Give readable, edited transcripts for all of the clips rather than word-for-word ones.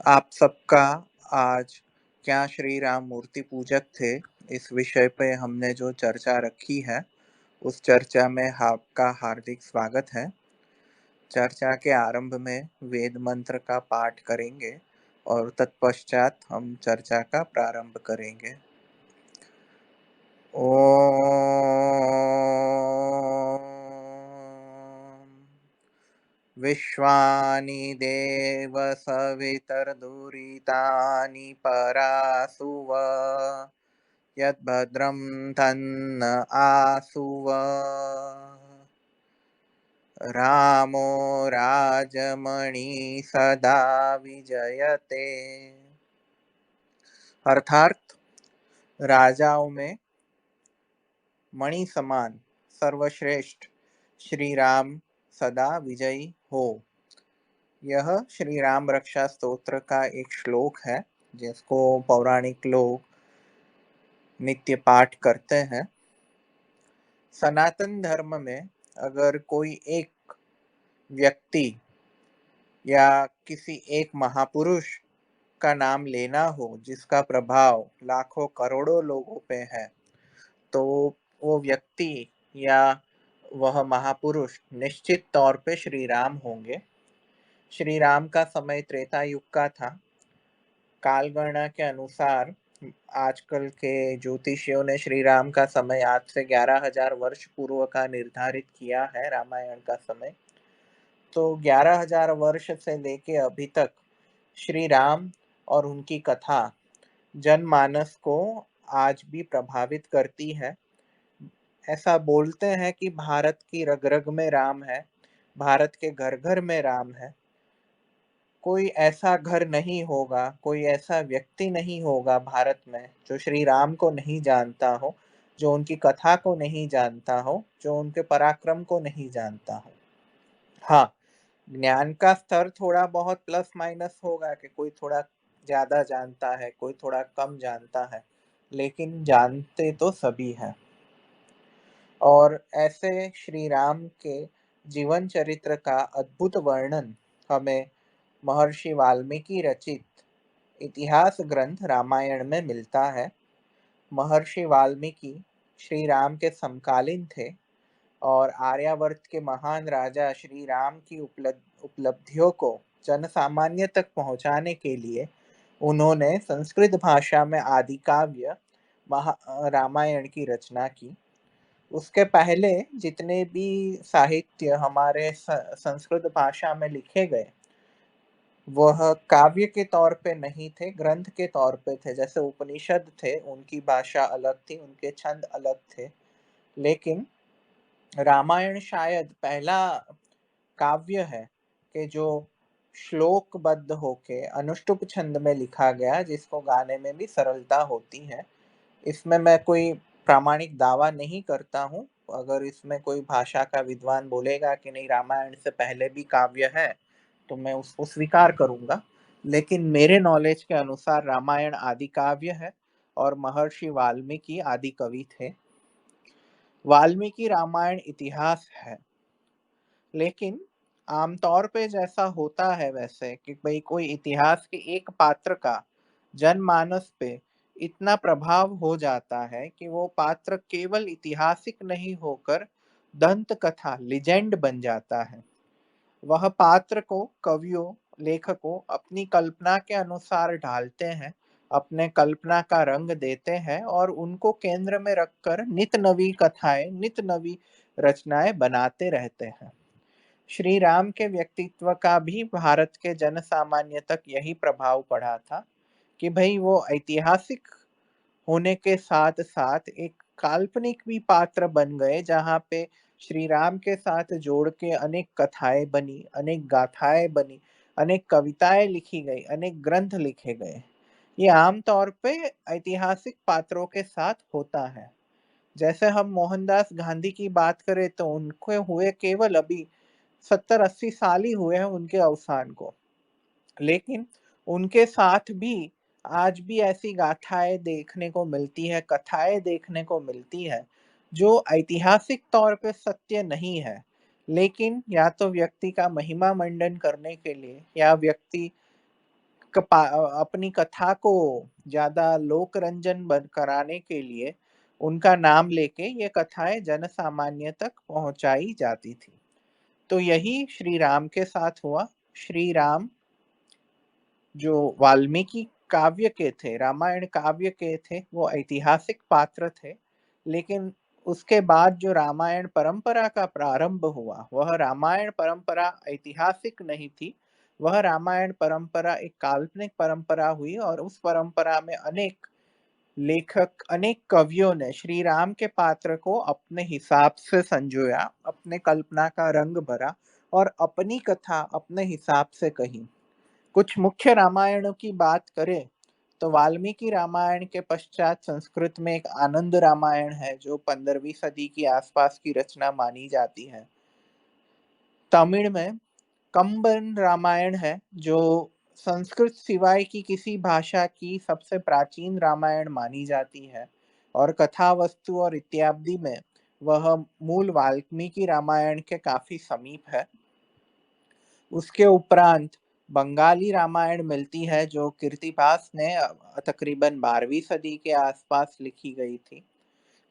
आप सबका आज क्या श्री राम मूर्ति पूजक थे, इस विषय पे हमने जो चर्चा रखी है, उस चर्चा में आपका हार्दिक स्वागत है। चर्चा के आरंभ में वेद मंत्र का पाठ करेंगे और तत्पश्चात हम चर्चा का प्रारंभ करेंगे। ओम विश्वानि देव सवितर्दुरितानि परासुव यद्भद्रं तन्न आसुव रामो राजमणि सदा विजयते। अर्थात राजाओं में मणि समान सर्वश्रेष्ठ श्री राम सदा विजयी हो। यह श्री राम रक्षा स्तोत्र का एक श्लोक है जिसको पौराणिक लोग नित्य पाठ करते हैं। सनातन धर्म में अगर कोई एक व्यक्ति या किसी एक महापुरुष का नाम लेना हो जिसका प्रभाव लाखों करोड़ों लोगों पे है, तो वो व्यक्ति या वह महापुरुष निश्चित तौर पे श्री राम होंगे। श्री राम का समय त्रेता युग का था। कालगणना के अनुसार आजकल के ज्योतिषियों ने श्री राम का समय आज से 11,000 वर्ष पूर्व का निर्धारित किया है, रामायण का समय। तो 11,000 वर्ष से लेके अभी तक श्री राम और उनकी कथा जनमानस को आज भी प्रभावित करती है। ऐसा बोलते हैं कि भारत की रग रग में राम है, भारत के घर घर में राम है। कोई ऐसा घर नहीं होगा, कोई ऐसा व्यक्ति नहीं होगा भारत में जो श्री राम को नहीं जानता हो, जो उनकी कथा को नहीं जानता हो, जो उनके पराक्रम को नहीं जानता हो। हाँ, ज्ञान का स्तर थोड़ा बहुत प्लस माइनस होगा कि कोई थोड़ा ज्यादा जानता है, कोई थोड़ा कम जानता है, लेकिन जानते तो सभी हैं। और ऐसे श्री राम के जीवन चरित्र का अद्भुत वर्णन हमें महर्षि वाल्मीकि रचित इतिहास ग्रंथ रामायण में मिलता है। महर्षि वाल्मीकि श्री राम के समकालीन थे और आर्यावर्त के महान राजा श्री राम की उपलब्धियों को जनसामान्य तक पहुंचाने के लिए उन्होंने संस्कृत भाषा में आदि काव्य रामायण की रचना की। उसके पहले जितने भी साहित्य हमारे संस्कृत भाषा में लिखे गए, वह काव्य के तौर पे नहीं थे, ग्रंथ के तौर पे थे। जैसे उपनिषद थे, उनकी भाषा अलग थी, उनके छंद अलग थे। लेकिन रामायण शायद पहला काव्य है कि जो श्लोकबद्ध होके अनुष्टुप छंद में लिखा गया, जिसको गाने में भी सरलता होती है। इसमें मैं कोई प्रामाणिक दावा नहीं करता हूँ। अगर इसमें कोई भाषा का विद्वान बोलेगा कि नहीं रामायण से पहले भी काव्य है, तो मैं उसको स्वीकार करूंगा। लेकिन मेरे नॉलेज के अनुसार रामायण आदि काव्य है और महर्षि वाल्मीकि आदि कवि थे। वाल्मीकि रामायण इतिहास है, लेकिन आमतौर पे जैसा होता है वैसे कि भाई कोई इतिहास के एक पात्र का जनमानस पे इतना प्रभाव हो जाता है कि वो पात्र केवल ऐतिहासिक नहीं होकर दंत कथा लिजेंड बन जाता है। वह पात्र को कवियों, लेखकों अपनी कल्पना के अनुसार ढालते हैं, अपने कल्पना का रंग देते हैं और उनको केंद्र में रखकर नित नवी कथाएं, नित नवी रचनाएं बनाते रहते हैं। श्री राम के व्यक्तित्व का भी भारत के जन सामान्य तक यही प्रभाव पड़ा था कि भाई वो ऐतिहासिक होने के साथ साथ एक काल्पनिक भी पात्र बन गए, जहाँ पे श्री राम के साथ जोड़ के अनेक कथाएं बनी, अनेक गाथाएं बनी, अनेक कविताएं लिखी गई, अनेक ग्रंथ लिखे गए। ये आमतौर पे ऐतिहासिक पात्रों के साथ होता है। जैसे हम मोहनदास गांधी की बात करें तो उनको हुए केवल अभी 70-80 साल ही हुए हैं उनके अवसान को, लेकिन उनके साथ भी आज भी ऐसी गाथाएं देखने को मिलती है, कथाएं देखने को मिलती है जो ऐतिहासिक तौर पे सत्य नहीं है, लेकिन या तो व्यक्ति का महिमा मंडन करने के लिए या व्यक्ति अपनी कथा को ज़्यादा लोकरंजन कराने के लिए उनका नाम लेके ये कथाएँ जनसामान्य तक पहुँचाई जाती थी। तो यही श्री राम के साथ हुआ। श्री राम जो वाल्मीकि काव्य के थे, रामायण काव्य के थे, वो ऐतिहासिक पात्र थे। लेकिन उसके बाद जो रामायण परंपरा का प्रारंभ हुआ, वह रामायण परंपरा ऐतिहासिक नहीं थी। वह रामायण परंपरा एक काल्पनिक परंपरा हुई और उस परंपरा में अनेक लेखक, अनेक कवियों ने श्री राम के पात्र को अपने हिसाब से संजोया, अपने कल्पना का रंग भरा और अपनी कथा अपने हिसाब से कही। कुछ मुख्य रामायणों की बात करें तो वाल्मीकि रामायण के पश्चात संस्कृत में एक आनंद रामायण है जो 15वीं सदी की आसपास की रचना मानी जाती है। तमिल में कंबन रामायण है जो संस्कृत सिवाय की किसी भाषा की सबसे प्राचीन रामायण मानी जाती है और कथा वस्तु और इत्यादि में वह मूल वाल्मीकि रामायण के काफी समीप है। उसके उपरांत बंगाली रामायण मिलती है जो कीर्तिवास ने तकरीबन 12वीं सदी के आसपास लिखी गई थी।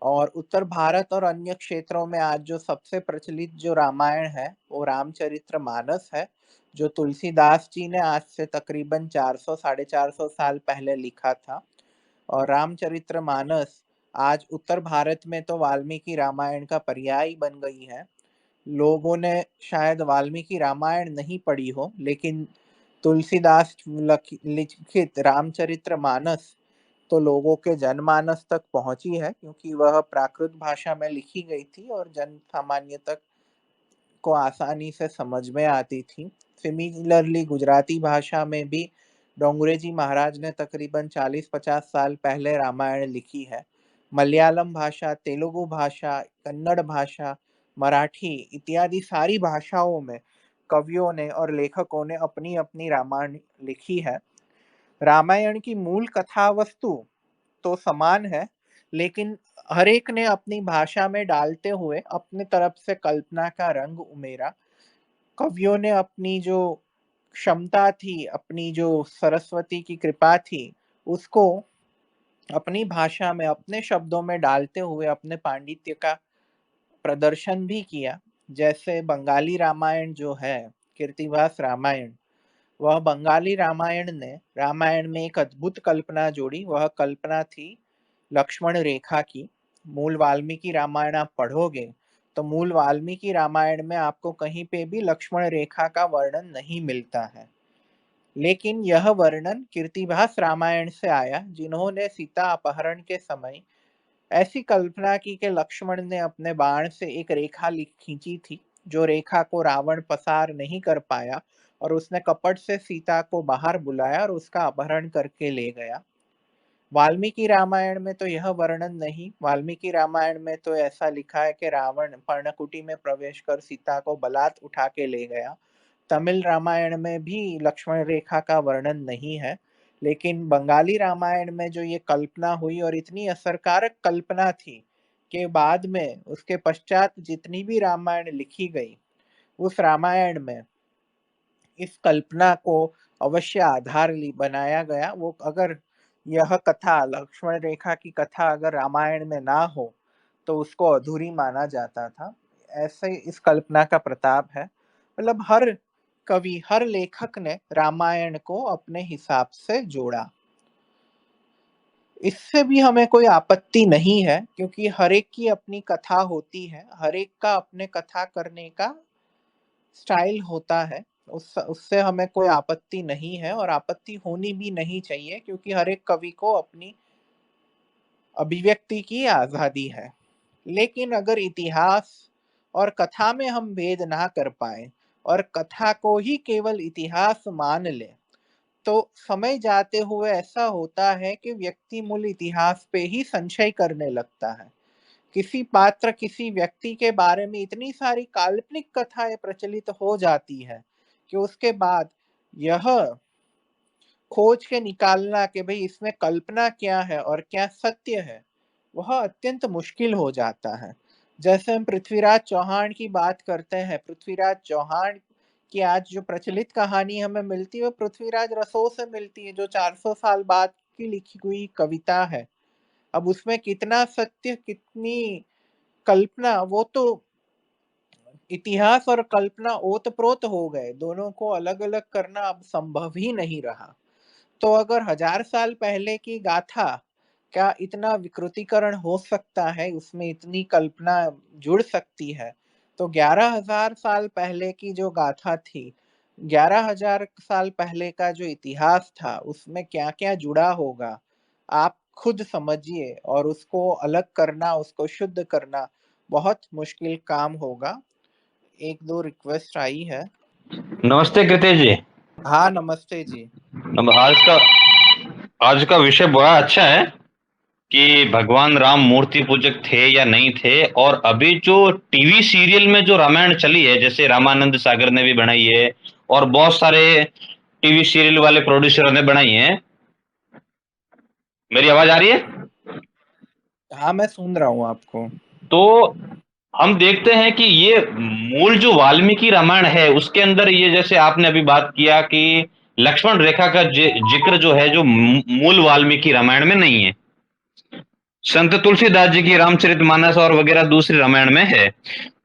और उत्तर भारत और अन्य क्षेत्रों में आज जो सबसे प्रचलित जो रामायण है वो रामचरितमानस है, जो तुलसीदास जी ने आज से तकरीबन 400 साढ़े 400 साल पहले लिखा था। और रामचरितमानस आज उत्तर भारत में तो वाल्मीकि रामायण का पर्याय बन गई है। लोगों ने शायद वाल्मीकि रामायण नहीं पढ़ी हो, लेकिन तुलसीदास लिखित रामचरितमानस तो लोगों के जनमानस तक पहुंची है, क्योंकि वह प्राकृत भाषा में लिखी गई थी और जन सामान्य तक को आसानी से समझ में आती थी। सिमिलरली गुजराती भाषा में भी डोंगरेजी महाराज ने तकरीबन 40-50 साल पहले रामायण लिखी है। मलयालम भाषा, तेलुगु भाषा, कन्नड़ भाषा, मराठी इत्यादि सारी भाषाओं में कवियों ने और लेखकों ने अपनी अपनी रामायण लिखी है। रामायण की मूल कथा वस्तु तो समान है, लेकिन हर एक ने अपनी भाषा में डालते हुए अपनी तरफ से कल्पना का रंग उमेरा। कवियों ने अपनी जो क्षमता थी, अपनी जो सरस्वती की कृपा थी, उसको अपनी भाषा में अपने शब्दों में डालते हुए अपने पांडित्य का प्रदर्शन भी किया। जैसे बंगाली रामायण जो है, कीर्तिवास रामायण, वह बंगाली रामायण ने रामायण में एक अद्भुत कल्पना जोड़ी। वह कल्पना थी लक्ष्मण रेखा की। मूल वाल्मीकि रामायण आप पढ़ोगे तो मूल वाल्मीकि रामायण में आपको कहीं पे भी लक्ष्मण रेखा का वर्णन नहीं मिलता है, लेकिन यह वर्णन कीर्तिवास रामायण से आया, जिन्होंने सीता अपहरण के समय ऐसी कल्पना की कि लक्ष्मण ने अपने बाण से एक रेखा खींची थी, जो रेखा को रावण पसार नहीं कर पाया और उसने कपट से सीता को बाहर बुलाया और उसका अपहरण करके ले गया। वाल्मीकि रामायण में तो यह वर्णन नहीं। वाल्मीकि रामायण में तो ऐसा लिखा है कि रावण पर्णकुटी में प्रवेश कर सीता को बलात् उठा के ले गया। तमिल रामायण में भी लक्ष्मण रेखा का वर्णन नहीं है, लेकिन बंगाली रामायण में जो ये कल्पना हुई और इतनी असरकारक कल्पना थी कि बाद में उसके पश्चात जितनी भी रामायण लिखी गई, उस रामायण में इस कल्पना को अवश्य आधार बनाया गया। वो अगर यह कथा लक्ष्मण रेखा की कथा अगर रामायण में ना हो तो उसको अधूरी माना जाता था। ऐसे इस कल्पना का प्रताप है। मतलब हर कवि, हर लेखक ने रामायण को अपने हिसाब से जोड़ा। इससे भी हमें कोई आपत्ति नहीं है, क्योंकि हर एक की अपनी कथा होती है, हर एक का अपने कथा करने का स्टाइल होता है। उससे हमें कोई आपत्ति नहीं है और आपत्ति होनी भी नहीं चाहिए, क्योंकि हर एक कवि को अपनी अभिव्यक्ति की आजादी है। लेकिन अगर इतिहास और कथा में हम भेद ना कर पाए और कथा को ही केवल इतिहास मान ले, तो समय जाते हुए ऐसा होता है कि व्यक्ति मूल इतिहास पे ही संशय करने लगता है। किसी पात्र, किसी व्यक्ति के बारे में इतनी सारी काल्पनिक कथाएं प्रचलित हो जाती है कि उसके बाद यह खोज के निकालना कि भाई इसमें कल्पना क्या है और क्या सत्य है, वह अत्यंत मुश्किल हो जाता है। जैसे हम पृथ्वीराज चौहान की बात करते हैं, पृथ्वीराज चौहान कि आज जो प्रचलित कहानी हमें मिलती है वो पृथ्वीराज रसो से मिलती है, जो 400 साल बाद की लिखी हुई कविता है। अब उसमें कितना सत्य, कितनी कल्पना, वो तो इतिहास और कल्पना ओत-प्रोत हो गए, दोनों को अलग-अलग करना अब संभव ही नहीं रहा। तो अगर 1000 साल पहले की गाथा क्या इतना विकृतीकरण हो सकता है, उसमें इतनी कल्पना जुड़ सकती है, तो 11,000 साल पहले की जो गाथा थी, 11,000 साल पहले का जो इतिहास था, उसमें क्या-क्या जुड़ा होगा, आप खुद समझिए। और उसको अलग करना, उसको शुद्ध करना बहुत मुश्किल काम होगा। 1-2 रिक्वेस्ट आई है। नमस्ते कृतेश जी। हाँ, नमस्ते जी। आज का विषय बड़ा अच्छा है कि भगवान राम मूर्ति पूजक थे या नहीं थे। और अभी जो टीवी सीरियल में जो रामायण चली है, जैसे रामानंद सागर ने भी बनाई है और बहुत सारे टीवी सीरियल वाले प्रोड्यूसर ने बनाई है। मेरी आवाज आ रही है? हाँ, मैं सुन रहा हूँ आपको। तो हम देखते हैं कि ये मूल जो वाल्मीकि रामायण है उसके अंदर ये, जैसे आपने अभी बात किया कि लक्ष्मण रेखा का जिक्र जो है, जो मूल वाल्मीकि रामायण में नहीं है। संत तुलसीदास जी की रामचरितमानस और वगैरह दूसरी रामायण में है।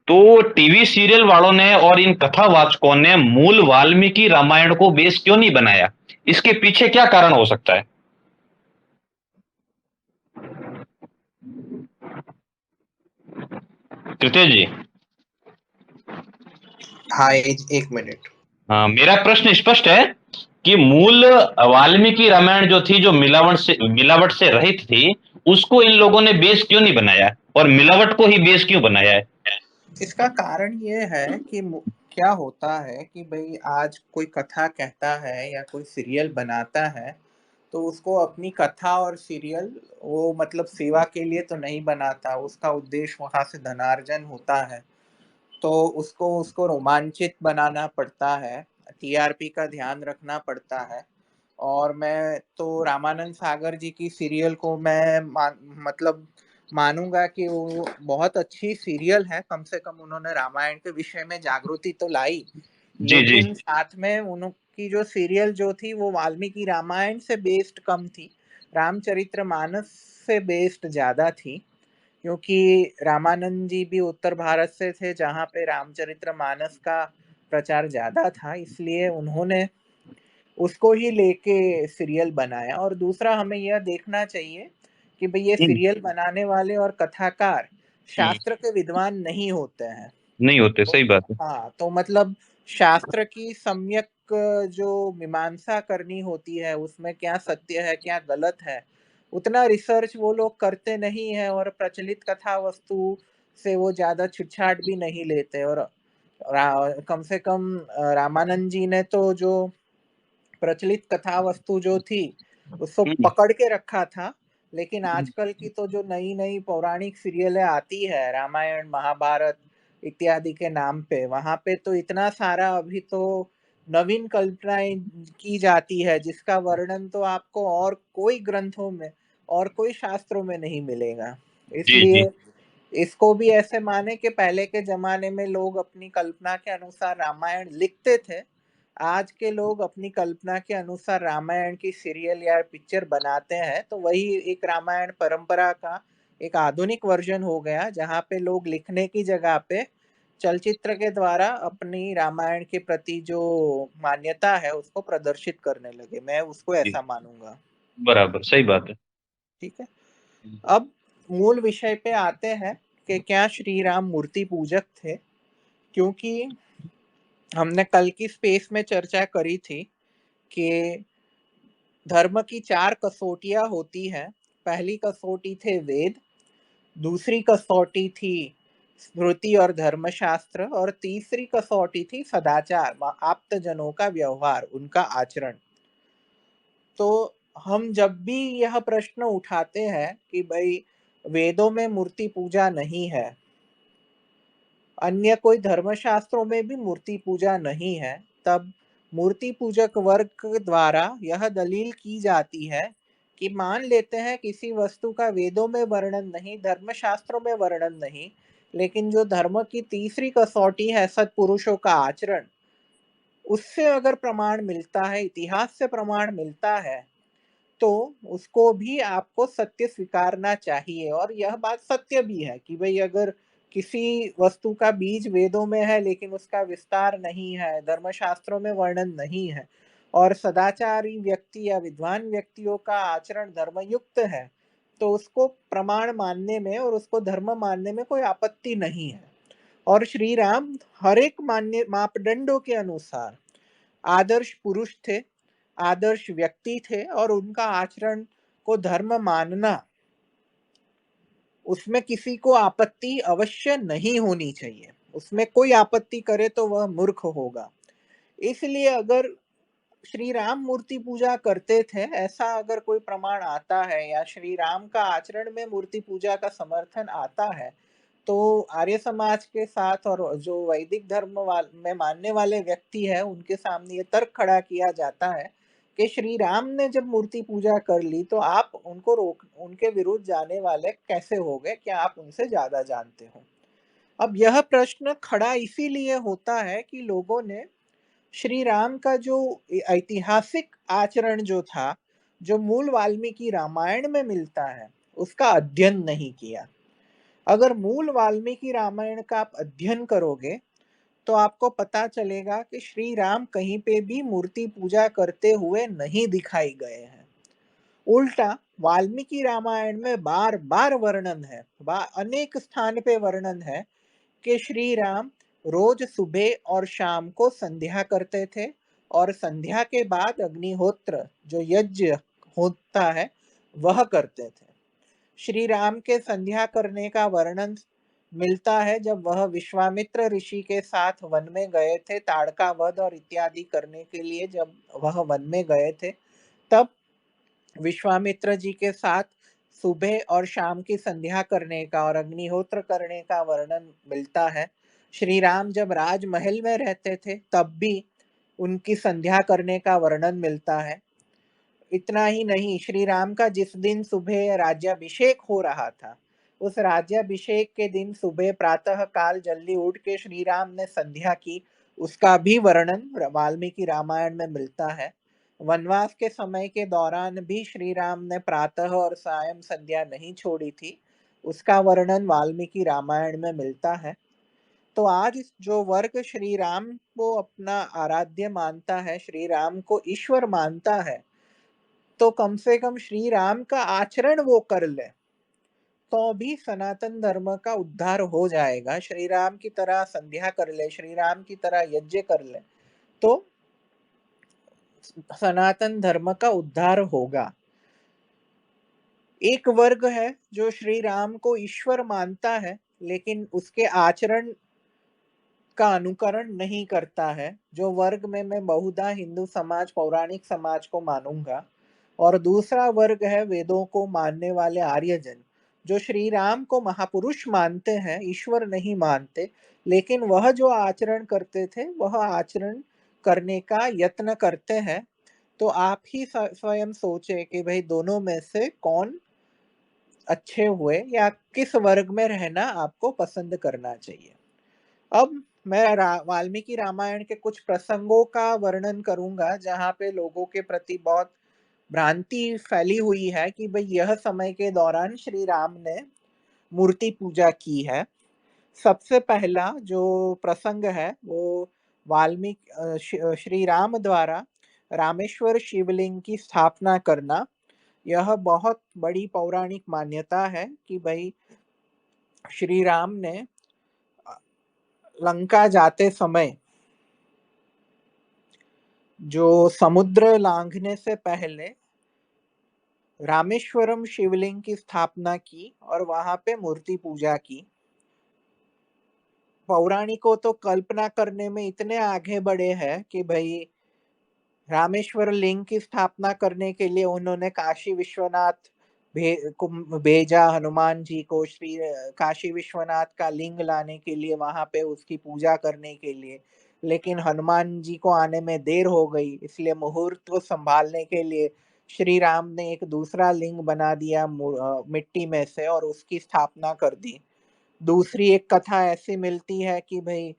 तो टीवी सीरियल वालों ने और इन कथावाचकों ने मूल वाल्मीकि रामायण को बेस क्यों नहीं बनाया? इसके पीछे क्या कारण हो सकता है? कृतेश जी। हाँ, एक मिनट। हाँ, मेरा प्रश्न स्पष्ट है कि मूल वाल्मीकि रामायण जो थी, जो मिलावट से रहित थी, उसको इन लोगों ने बेस क्यों नहीं बनाया और मिलावट को ही बेस क्यों बनाया है? इसका कारण ये है कि क्या होता है कि भाई आज कोई कथा कहता है या कोई सीरियल बनाता है, तो उसको अपनी कथा और सीरियल वो मतलब सेवा के लिए तो नहीं बनाता, उसका उद्देश्य वहां से धनार्जन होता है। तो उसको उसको रोमांचित बनाना पड़ता है, टीआरपी का ध्यान रखना पड़ता है। और मैं तो रामानंद सागर जी की सीरियल को मैं मतलब मानूंगा कि वो बहुत अच्छी सीरियल है। कम से कम उन्होंने रामायण के विषय में जागृति तो लाई, जी जी। लेकिन साथ में उनकी जो सीरियल जो थी वो वाल्मीकि रामायण से बेस्ड कम थी, रामचरितमानस से बेस्ड ज्यादा थी। क्योंकि रामानंद जी भी उत्तर भारत से थे, जहाँ पे रामचरितमानस का प्रचार ज्यादा था, इसलिए उन्होंने उसको ही लेके सीरियल बनाया। और दूसरा हमें यह देखना चाहिए कि भाई ये हम्म, सीरियल बनाने वाले और कथाकार हम्म, शास्त्र के विद्वान नहीं होते हैं। नहीं होते, तो सही बात है। हाँ, तो मतलब शास्त्र की सम्यक जो मीमांसा करनी होती है, उसमें क्या सत्य है क्या गलत है, उतना रिसर्च वो लोग करते नहीं है। और प्रचलित कथा वस्तु से वो ज्यादा छुटछाट भी नहीं लेते। और कम से कम रामानंद जी ने तो जो प्रचलित कथा वस्तु जो थी उसको हम्म, पकड़ के रखा था। लेकिन हम्म, आजकल की तो जो नई नई पौराणिक सीरियलें आती है, रामायण महाभारत इत्यादि के नाम पे, वहां पे तो इतना सारा अभी तो नवीन कल्पनाएं की जाती है, जिसका वर्णन तो आपको और कोई ग्रंथों में और कोई शास्त्रों में नहीं मिलेगा। जी जी। इसलिए इसको भी ऐसे माने कि पहले के जमाने में लोग अपनी कल्पना के अनुसार रामायण लिखते थे, आज के लोग अपनी कल्पना के अनुसार रामायण की सीरियल या पिक्चर बनाते हैं। तो वही एक रामायण परंपरा का एक आधुनिक वर्जन हो गया, जहाँ पे लोग लिखने की जगह पे चलचित्र के द्वारा अपनी रामायण के प्रति जो मान्यता है उसको प्रदर्शित करने लगे। मैं उसको जी, ऐसा मानूंगा। बराबर, सही बात है। ठीक है। अब मूल विषय पे आते हैं कि क्या श्री राम मूर्ति पूजक थे। क्योंकि हमने कल की स्पेस में चर्चा करी थी कि धर्म की 4 कसौटियां होती हैं। पहली कसौटी थे वेद, दूसरी कसौटी थी स्मृति और धर्मशास्त्र, और तीसरी कसौटी थी सदाचार, आप्तजनों का व्यवहार, उनका आचरण। तो हम जब भी यह प्रश्न उठाते हैं कि भाई वेदों में मूर्ति पूजा नहीं है, अन्य कोई धर्मशास्त्रों में भी मूर्ति पूजा नहीं है, तब मूर्ति पूजक वर्ग द्वारा यह दलील की जाती है कि मान लेते हैं किसी वस्तु का वेदों में वर्णन नहीं, धर्मशास्त्रों में वर्णन नहीं, लेकिन जो धर्म की तीसरी कसौटी है सत्पुरुषों का आचरण, उससे अगर प्रमाण मिलता है, इतिहास से प्रमाण मिलता है, तो उसको भी आपको सत्य स्वीकारना चाहिए। और यह बात सत्य भी है कि भाई अगर किसी वस्तु का बीज वेदों में है लेकिन उसका विस्तार नहीं है, धर्मशास्त्रों में वर्णन नहीं है, और सदाचारी व्यक्ति या विद्वान व्यक्तियों का आचरण धर्मयुक्त है, तो उसको प्रमाण मानने में और उसको धर्म मानने में कोई आपत्ति नहीं है। और श्री राम हर एक मान्य मापदंडों के अनुसार आदर्श पुरुष थे, आदर्श व्यक्ति थे, और उनका आचरण को धर्म मानना, उसमें किसी को आपत्ति अवश्य नहीं होनी चाहिए। उसमें कोई आपत्ति करे तो वह मूर्ख होगा। इसलिए अगर श्री राम मूर्ति पूजा करते थे, ऐसा अगर कोई प्रमाण आता है, या श्री राम का आचरण में मूर्ति पूजा का समर्थन आता है, तो आर्य समाज के साथ और जो वैदिक धर्म में मानने वाले व्यक्ति है, उनके सामने ये तर्क खड़ा किया जाता है कि श्री राम ने जब मूर्ति पूजा कर ली, तो आप उनको रोक, उनके विरुद्ध जाने वाले कैसे हो गए? क्या आप उनसे ज्यादा जानते हो? अब यह प्रश्न खड़ा इसीलिए होता है कि लोगों ने श्री राम का जो ऐतिहासिक आचरण जो था, जो मूल वाल्मीकि रामायण में मिलता है, उसका अध्ययन नहीं किया। अगर मूल वाल्मीकि रामायण का आप अध्ययन करोगे, तो आपको पता चलेगा कि श्री राम कहीं पे भी मूर्ति पूजा करते हुए नहीं दिखाई गए हैं। उल्टा वाल्मीकि रामायण में बार बार वर्णन है, अनेक स्थान पे वर्णन है कि श्री राम रोज सुबह और शाम को संध्या करते थे, और संध्या के बाद अग्निहोत्र जो यज्ञ होता है वह करते थे। श्री राम के संध्या करने का वर्णन मिलता है जब वह विश्वामित्र ऋषि के साथ वन में गए थे, ताड़का वध और इत्यादि करने के लिए जब वह वन में गए थे, तब विश्वामित्र जी के साथ सुबह और शाम की संध्या करने का और अग्निहोत्र करने का वर्णन मिलता है। श्री राम जब राजमहल में रहते थे, तब भी उनकी संध्या करने का वर्णन मिलता है। इतना ही नहीं, श्री राम का जिस दिन सुबह राज्याभिषेक हो रहा था, उस राज्याभिषेक के दिन सुबह प्रातः काल जल्दी उठ के श्री राम ने संध्या की, उसका भी वर्णन वाल्मीकि रामायण में मिलता है। वनवास के समय के दौरान भी श्री राम ने प्रातः और सायं संध्या नहीं छोड़ी थी, उसका वर्णन वाल्मीकि रामायण में मिलता है। तो आज जो वर्ग श्री राम को अपना आराध्य मानता है, श्री राम को ईश्वर मानता है, तो कम से कम श्री राम का आचरण वो कर ले, तो भी सनातन धर्म का उद्धार हो जाएगा। श्री राम की तरह संध्या कर ले, श्री राम की तरह यज्ञ कर ले, तो सनातन धर्म का उद्धार होगा। एक वर्ग है जो श्री राम को ईश्वर मानता है, लेकिन उसके आचरण का अनुकरण नहीं करता है, जो वर्ग में मैं बहुधा हिंदू समाज, पौराणिक समाज को मानूंगा। और दूसरा वर्ग है वेदों को मानने वाले आर्यजन, जो श्री राम को महापुरुष मानते हैं, ईश्वर नहीं मानते, लेकिन वह जो आचरण करते थे वह आचरण करने का यत्न करते हैं। तो आप ही स्वयं सोचे कि भाई दोनों में से कौन अच्छे हुए, या किस वर्ग में रहना आपको पसंद करना चाहिए। अब मैं वाल्मीकि रामायण के कुछ प्रसंगों का वर्णन करूंगा जहां पे लोगों के प्रति बहुत भ्रांति फैली हुई है कि भाई यह समय के दौरान श्री राम ने मूर्ति पूजा की है। सबसे पहला जो प्रसंग है वो वाल्मीकि श्री राम द्वारा रामेश्वर शिवलिंग की स्थापना करना। यह बहुत बड़ी पौराणिक मान्यता है कि भाई श्री राम ने लंका जाते समय जो समुद्र लांघने से पहले रामेश्वरम शिवलिंग की स्थापना की और वहां पे मूर्ति पूजा की। पौराणिकों तो कल्पना करने में इतने आगे बढ़े हैं कि भाई रामेश्वर लिंग की स्थापना करने के लिए उन्होंने काशी विश्वनाथ को भेजा, हनुमान जी को श्री काशी विश्वनाथ का लिंग लाने के लिए, वहां पे उसकी पूजा करने के लिए। लेकिन हनुमान जी को आने में देर हो गई, इसलिए मुहूर्त को संभालने के लिए श्री राम ने एक दूसरा लिंग बना दिया मिट्टी में से, और उसकी स्थापना कर दी। दूसरी एक कथा ऐसी मिलती है कि भाई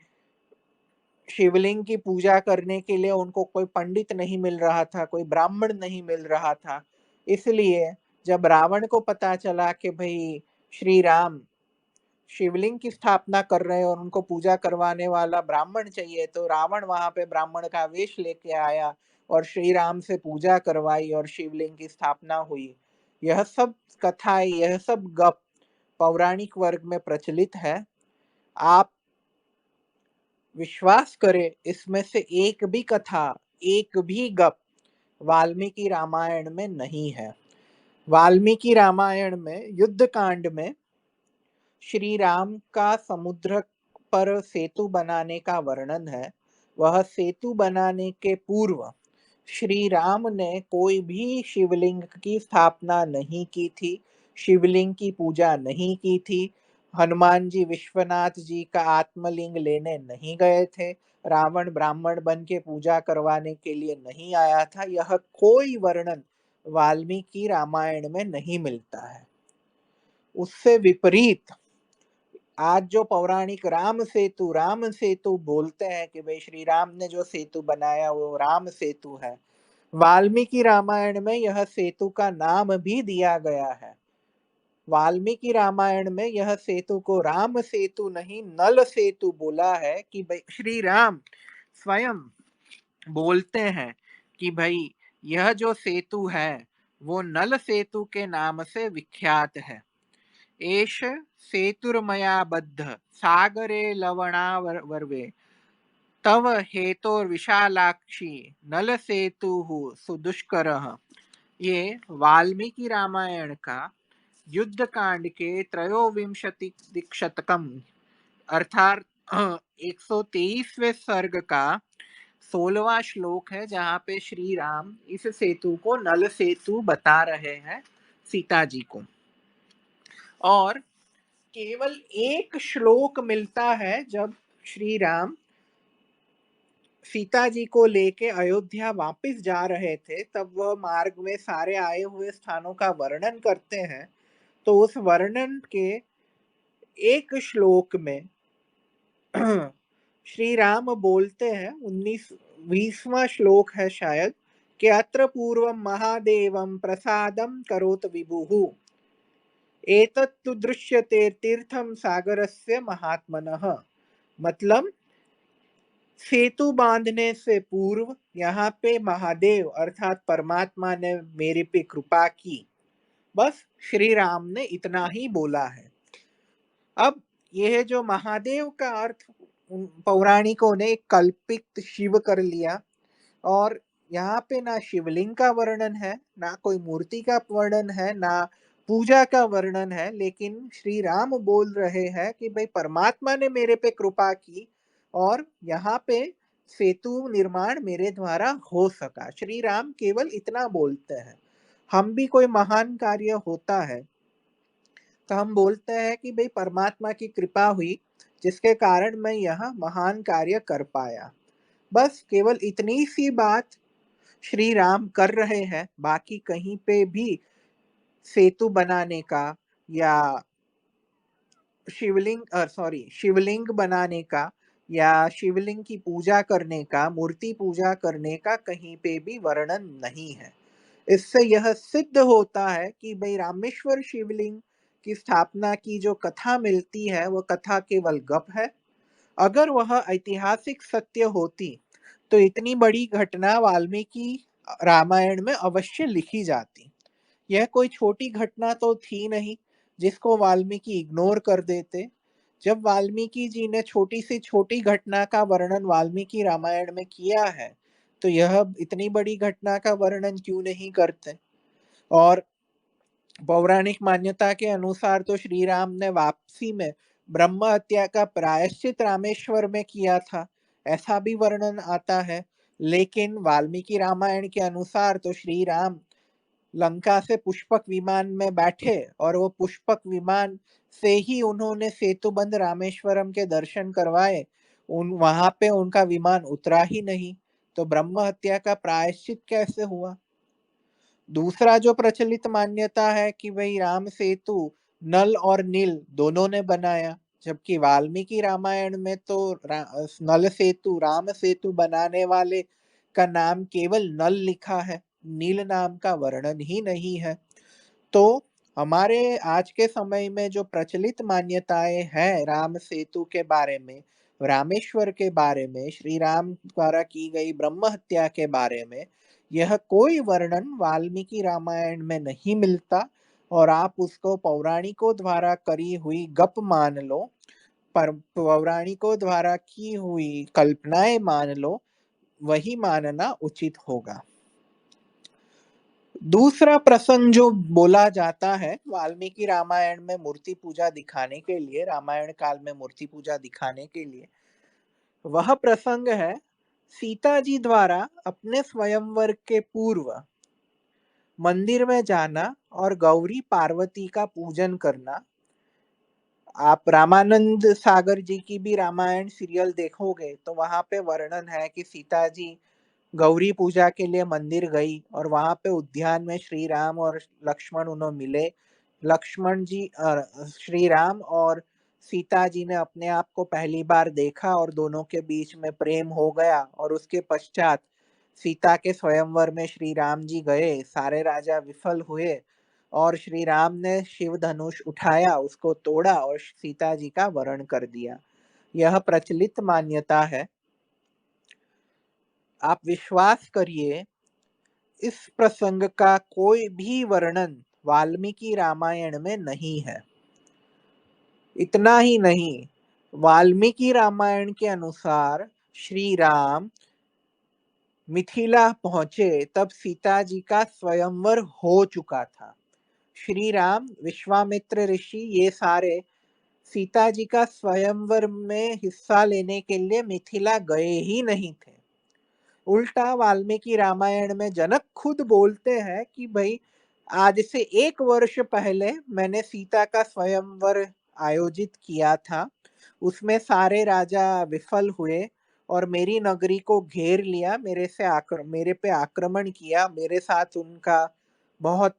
शिवलिंग की पूजा करने के लिए उनको कोई पंडित नहीं मिल रहा था, कोई ब्राह्मण नहीं मिल रहा था। इसलिए जब रावण को पता चला कि भाई श्री राम शिवलिंग की स्थापना कर रहे हैं और उनको पूजा करवाने वाला ब्राह्मण चाहिए, तो रावण वहां पे ब्राह्मण का वेश लेके आया और श्री राम से पूजा करवाई और शिवलिंग की स्थापना हुई। यह सब कथाएं, यह सब गप पौराणिक वर्ग में प्रचलित है। आप विश्वास करें, इसमें से एक भी कथा, एक भी गप वाल्मीकि रामायण में नहीं है। वाल्मीकि रामायण में युद्ध कांड में श्री राम का समुद्र पर सेतु बनाने का वर्णन है। वह सेतु बनाने के पूर्व श्री राम ने कोई भी शिवलिंग की स्थापना नहीं की थी, शिवलिंग की पूजा नहीं की थी। हनुमान जी विश्वनाथ जी का आत्मलिंग लेने नहीं गए थे। रावण ब्राह्मण बन के पूजा करवाने के लिए नहीं आया था। यह कोई वर्णन वाल्मीकि रामायण में नहीं मिलता है। उससे विपरीत आज जो पौराणिक राम सेतु बोलते हैं कि भाई श्री राम ने जो सेतु बनाया वो राम सेतु है, वाल्मीकि रामायण में यह सेतु का नाम भी दिया गया है। वाल्मीकि रामायण में यह सेतु को राम सेतु नहीं नल सेतु बोला है कि भाई श्री राम स्वयं बोलते हैं कि भाई यह जो सेतु है वो नल सेतु के नाम से विख्यात है। एष सेतुर्मया बद्ध सागरे लवणावर्वे तव हेतोर्विशालाक्षी नल सेतु सुदुष्करः। ये वाल्मीकि रामायण का युद्ध कांड के त्रयोविंशति शतकम अर्थात 123वें सर्ग का 16वां श्लोक है, जहाँ पे श्री राम इस सेतु को नल सेतु बता रहे हैं सीता जी को। और केवल एक श्लोक मिलता है जब श्री राम सीता जी को लेके अयोध्या वापस जा रहे थे, तब वह मार्ग में सारे आए हुए स्थानों का वर्णन करते हैं। तो उस वर्णन के एक श्लोक में श्री राम बोलते हैं, 19वां श्लोक है शायद, कि अत्र पूर्वं महादेवं प्रसादं करोत विभुः एतत्तु दृश्यते तीर्थम सागरस्य महात्मनः। मतलब सेतु बांधने से पूर्व यहाँ पे महादेव अर्थात परमात्मा ने मेरे पे कृपा की। बस श्री राम ने इतना ही बोला है। अब यह जो महादेव का अर्थ पौराणिकों ने कल्पित शिव कर लिया, और यहाँ पे ना शिवलिंग का वर्णन है, ना कोई मूर्ति का वर्णन है, ना पूजा का वर्णन है, लेकिन श्री राम बोल रहे हैं कि भाई परमात्मा ने मेरे पे कृपा की और यहाँ पे सेतु निर्माण मेरे द्वारा हो सका। श्री राम केवल इतना बोलते हैं। हम भी कोई महान कार्य होता है तो हम बोलते हैं कि भाई परमात्मा की कृपा हुई जिसके कारण मैं यह महान कार्य कर पाया। बस केवल इतनी सी बात श्री राम कर रहे हैं। बाकी कहीं पे भी सेतु बनाने का या शिवलिंग बनाने का या शिवलिंग की पूजा करने का, मूर्ति पूजा करने का कहीं पे भी वर्णन नहीं है। इससे यह सिद्ध होता है कि भाई रामेश्वर शिवलिंग की स्थापना की जो कथा मिलती है वह कथा केवल गप है। अगर वह ऐतिहासिक सत्य होती तो इतनी बड़ी घटना वाल्मीकि रामायण में अवश्य लिखी जाती। यह कोई छोटी घटना तो थी नहीं जिसको वाल्मीकि इग्नोर कर देते। जब वाल्मीकि जी ने छोटी से छोटी घटना का वर्णन वाल्मीकि रामायण में किया है, तो यह इतनी बड़ी घटना का वर्णन क्यों नहीं करते। और पौराणिक मान्यता के अनुसार तो श्री राम ने वापसी में ब्रह्म हत्या का प्रायश्चित रामेश्वर में किया था, ऐसा भी वर्णन आता है। लेकिन वाल्मीकि रामायण के अनुसार तो श्री राम लंका से पुष्पक विमान में बैठे और वो पुष्पक विमान से ही उन्होंने सेतुबंध रामेश्वरम के दर्शन करवाए। उन वहां पे उनका विमान उतरा ही नहीं, तो ब्रह्म हत्या का प्रायश्चित कैसे हुआ। दूसरा जो प्रचलित मान्यता है कि भाई राम सेतु नल और नील दोनों ने बनाया। जबकि वाल्मीकि रामायण में तो नल सेतु, राम सेतु बनाने वाले का नाम केवल नल लिखा है, नील नाम का वर्णन ही नहीं है। तो हमारे आज के समय में जो प्रचलित मान्यताएं हैं राम सेतु के बारे में, रामेश्वर के बारे में, श्री राम द्वारा की गई ब्रह्म हत्या के बारे में, यह कोई वर्णन वाल्मीकि रामायण में नहीं मिलता। और आप उसको पौराणिकों द्वारा करी हुई गप मान लो, पर पौराणिकों द्वारा की हुई कल्पनाएं मान लो, वही मानना उचित होगा। दूसरा प्रसंग जो बोला जाता है वाल्मीकि रामायण में मूर्ति पूजा दिखाने के लिए, रामायण काल में मूर्ति पूजा दिखाने के लिए, वह प्रसंग है सीता जी द्वारा अपने स्वयंवर के पूर्व मंदिर में जाना और गौरी पार्वती का पूजन करना। आप रामानंद सागर जी की भी रामायण सीरियल देखोगे तो वहां पे वर्णन है कि सीता जी गौरी पूजा के लिए मंदिर गई और वहां पे उद्यान में श्री राम और लक्ष्मण उन्हें मिले। लक्ष्मण जी श्री राम और सीता जी ने अपने आप को पहली बार देखा और दोनों के बीच में प्रेम हो गया। और उसके पश्चात सीता के स्वयंवर में श्री राम जी गए, सारे राजा विफल हुए और श्री राम ने शिव धनुष उठाया, उसको तोड़ा और सीता जी का वरण कर दिया। यह प्रचलित मान्यता है। आप विश्वास करिए, इस प्रसंग का कोई भी वर्णन वाल्मीकि रामायण में नहीं है। इतना ही नहीं, वाल्मीकि रामायण के अनुसार श्री राम मिथिला पहुंचे तब सीता जी का स्वयंवर हो चुका था। श्री राम, विश्वामित्र ऋषि, ये सारे सीता जी का स्वयंवर में हिस्सा लेने के लिए मिथिला गए ही नहीं थे। उल्टा वाल्मीकि रामायण में जनक खुद बोलते हैं कि भाई आज से 1 वर्ष पहले मैंने सीता का स्वयंवर आयोजित किया था, उसमें सारे राजा विफल हुए और मेरी नगरी को घेर लिया, मेरे पे आक्रमण किया, मेरे साथ उनका बहुत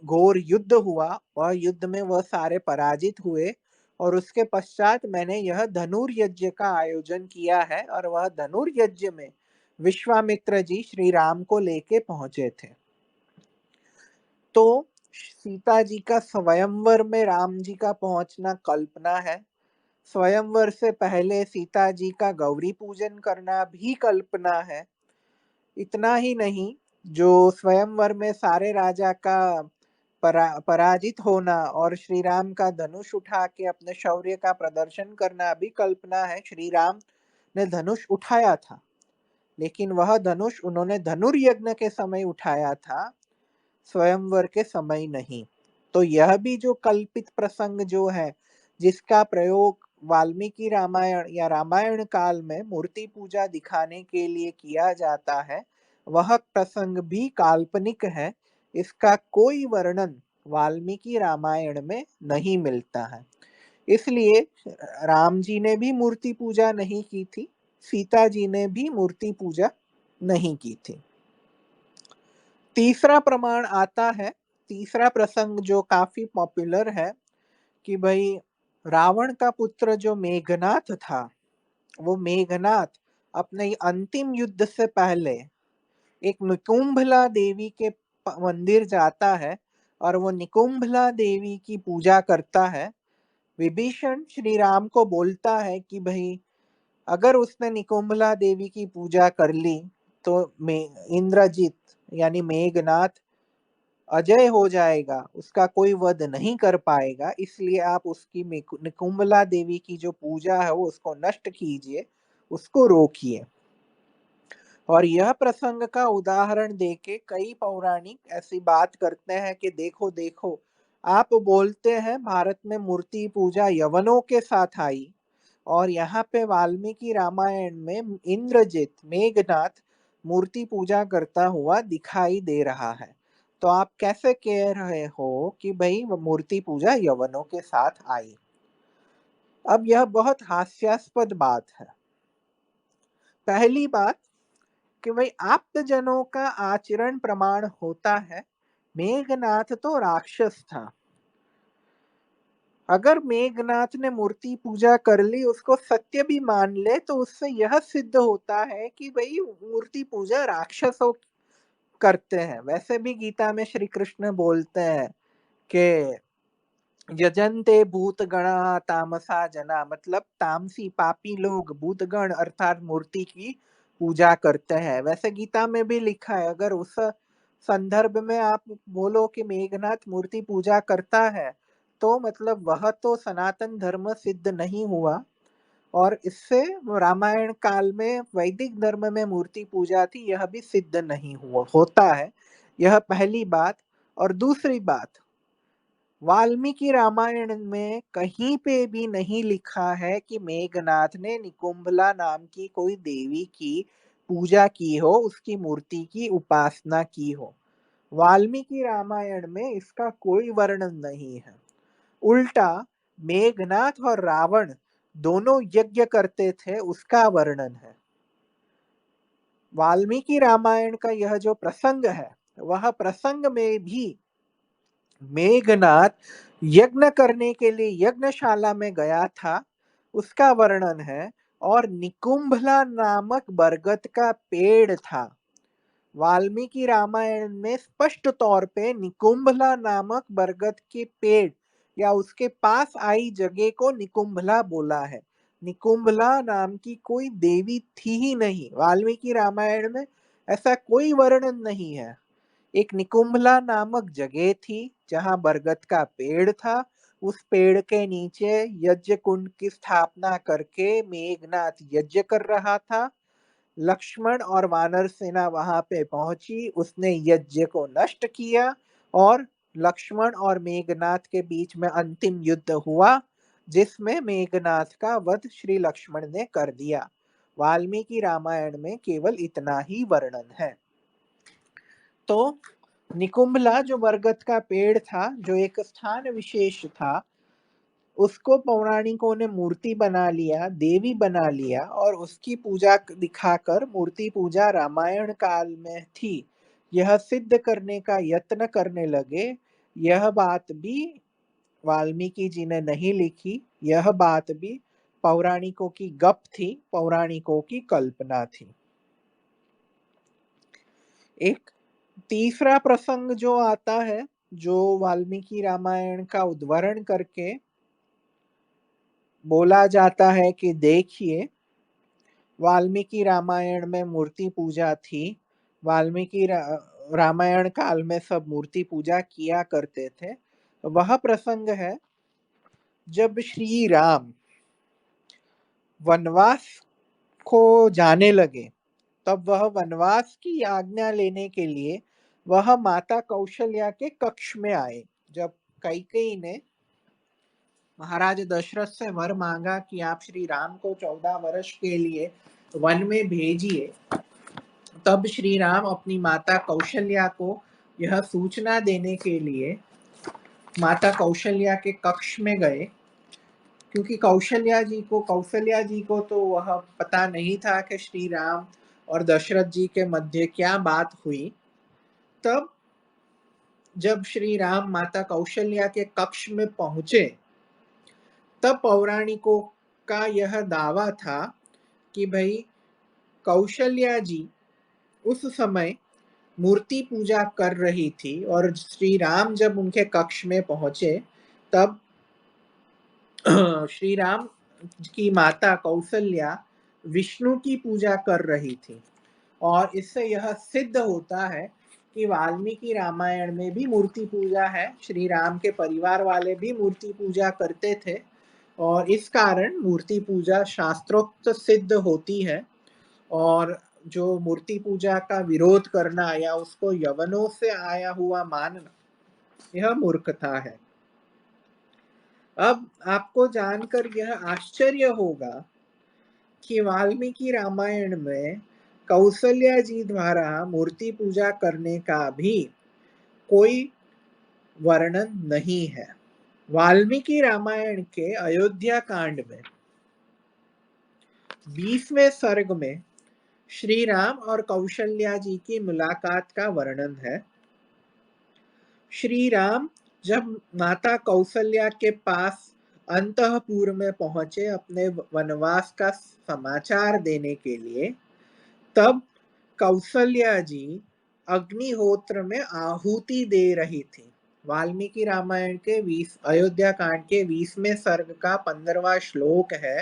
घोर युद्ध हुआ और युद्ध में वह सारे पराजित हुए। और उसके पश्चात मैंने यह धनुर्यज्ञ का आयोजन किया है और वह धनुर्यज्ञ में विश्वामित्र जी श्री राम को लेके पहुंचे थे। तो सीता जी का स्वयंवर में राम जी का पहुंचना कल्पना है। स्वयंवर से पहले सीता जी का गौरी पूजन करना भी कल्पना है। इतना ही नहीं, जो स्वयंवर में सारे राजा का पराजित होना और श्री राम का धनुष उठा के अपने शौर्य का प्रदर्शन करना भी कल्पना है। श्री राम ने धनुष उठाया था, लेकिन वह धनुष उन्होंने धनुर्यज्ञ के समय उठाया था, स्वयंवर के समय नहीं। तो यह भी जो कल्पित प्रसंग जो है, जिसका प्रयोग वाल्मीकि रामायण या रामायण काल में मूर्ति पूजा दिखाने के लिए किया जाता है, वह प्रसंग भी काल्पनिक है। इसका कोई वर्णन वाल्मीकि रामायण में नहीं मिलता है। इसलिए राम जी ने भी मूर्ति पूजा नहीं की थी, सीता जी ने भी मूर्ति पूजा नहीं की थी। तीसरा प्रमाण आता है, तीसरा प्रसंग जो काफी पॉपुलर है, कि भाई रावण का पुत्र जो मेघनाथ था, वो मेघनाथ अपने अंतिम युद्ध से पहले एक निकुंभला देवी के मंदिर जाता है और वो निकुंभला देवी की पूजा करता है। विभीषण श्री राम को बोलता है कि भाई अगर उसने निकुंभला देवी की पूजा कर ली तो इंद्रजीत यानी मेघनाथ अजय हो जाएगा, उसका कोई वध नहीं कर पाएगा, इसलिए आप उसकी निकुंभला देवी की जो पूजा है वो उसको नष्ट कीजिए, उसको रोकिए। और यह प्रसंग का उदाहरण देके कई पौराणिक ऐसी बात करते हैं कि देखो देखो, आप बोलते हैं भारत में मूर्ति पूजा यवनों के साथ आई और यहाँ पे वाल्मीकि रामायण में इंद्रजित मेघनाथ मूर्ति पूजा करता हुआ दिखाई दे रहा है, तो आप कैसे कह रहे हो कि भाई मूर्ति पूजा यवनों के साथ आई। अब यह बहुत हास्यास्पद बात है। पहली बात कि भाई आप्तजनों का आचरण प्रमाण होता है, मेघनाथ तो राक्षस था। अगर मेघनाथ ने मूर्ति पूजा कर ली, उसको सत्य भी मान ले, तो उससे यह सिद्ध होता है कि भाई मूर्ति पूजा राक्षसों करते हैं। वैसे भी गीता में श्री कृष्ण बोलते हैं कि यजन्ते भूतगणा तामसा जना, मतलब तामसी पापी लोग भूतगण अर्थात मूर्ति की पूजा करते हैं। वैसे गीता में भी लिखा है, अगर उस संदर्भ में आप बोलो कि मेघनाथ मूर्ति पूजा करता है, तो मतलब वह तो सनातन धर्म सिद्ध नहीं हुआ, और इससे रामायण काल में वैदिक धर्म में मूर्ति पूजा थी यह भी सिद्ध नहीं हुआ होता है। यह पहली बात। और दूसरी बात, वाल्मीकि रामायण में कहीं पे भी नहीं लिखा है कि मेघनाथ ने निकुंभला नाम की कोई देवी की पूजा की हो, उसकी मूर्ति की उपासना की हो। वाल्मीकि रामायण में इसका कोई वर्णन नहीं है। उल्टा मेघनाथ और रावण दोनों यज्ञ करते थे, उसका वर्णन है। वाल्मीकि रामायण का यह जो प्रसंग है, वह प्रसंग में भी मेघनाथ यज्ञ करने के लिए यज्ञशाला में गया था, उसका वर्णन है। और निकुंभला नामक बरगद का पेड़ था। वाल्मीकि रामायण में स्पष्ट तौर पे निकुंभला नामक बरगद के पेड़ या उसके पास आई जगह को निकुंभला बोला है। निकुंभला नाम की कोई देवी थी ही नहीं, वाल्मीकि रामायण में ऐसा कोई वर्णन नहीं है। एक निकुंभला नामक जगह थी जहां बरगद का पेड़ था। उस पेड़ के नीचे यज्ञ कुंड की स्थापना करके मेघनाथ यज्ञ कर रहा था। लक्ष्मण और वानर सेना वहां पे पहुंची, उसने यज्ञ को नष्ट किया, और लक्ष्मण और मेघनाथ के बीच में अंतिम युद्ध हुआ, जिसमें मेघनाथ का वध श्री लक्ष्मण ने कर दिया। वाल्मीकि रामायण में केवल इतना ही वर्णन है। तो निकुंभला जो बरगद का पेड़ था, जो एक स्थान विशेष था, उसको पौराणिकों ने मूर्ति बना लिया, देवी बना लिया, और उसकी पूजा दिखाकर मूर्ति पूजा रामायण काल में थी यह सिद्ध करने का यत्न करने लगे। यह बात भी वाल्मीकि जी ने नहीं लिखी, यह बात भी पौराणिकों की गप थी, पौराणिकों की कल्पना थी। एक तीसरा प्रसंग जो आता है, जो वाल्मीकि रामायण का उद्धरण करके बोला जाता है कि देखिए, वाल्मीकि रामायण में मूर्ति पूजा थी। वाल्मीकि रामायण काल में सब मूर्ति पूजा किया करते थे। वह प्रसंग है जब श्री राम वनवास को जाने लगे, तब वह वनवास की आज्ञा लेने के लिए वह माता कौशल्या के कक्ष में आए। जब कैकेयी ने महाराज दशरथ से वर मांगा कि आप श्री राम को 14 वर्ष के लिए वन में भेजिए, तब श्री राम अपनी माता कौशल्या को यह सूचना देने के लिए माता कौशल्या के कक्ष में गए। क्योंकि कौशल्या जी को तो वह पता नहीं था कि श्री राम और दशरथ जी के मध्य क्या बात हुई। तब जब श्री राम माता कौशल्या के कक्ष में पहुंचे, तब पौराणिकों का यह दावा था कि भाई कौशल्या जी उस समय मूर्ति पूजा कर रही थी, और श्री राम जब उनके कक्ष में पहुंचे, तब श्री राम की माता कौशल्या विष्णु की पूजा कर रही थी। और इससे यह सिद्ध होता है कि वाल्मीकि रामायण में भी मूर्ति पूजा है, श्री राम के परिवार वाले भी मूर्ति पूजा करते थे, और इस कारण मूर्ति पूजा शास्त्रोक्त सिद्ध होती है। और जो मूर्ति पूजा का विरोध करना या उसको यवनों से आया हुआ मानना, यह मूर्खता है। अब आपको जानकर यह आश्चर्य होगा कि वाल्मीकि रामायण में कौशल्या जी द्वारा मूर्ति पूजा करने का भी कोई वर्णन नहीं है। वाल्मीकि रामायण के अयोध्या कांड में 20वें सर्ग में श्री राम और कौशल्या जी की मुलाकात का वर्णन है। श्री राम जब माता कौशल्या के पास अंतःपुर में पहुंचे अपने वनवास का समाचार देने के लिए, तब कौशल्या जी अग्निहोत्र में आहुति दे रही थी। वाल्मीकि रामायण के 20 अयोध्या कांड के 20वें सर्ग का 15वां श्लोक है।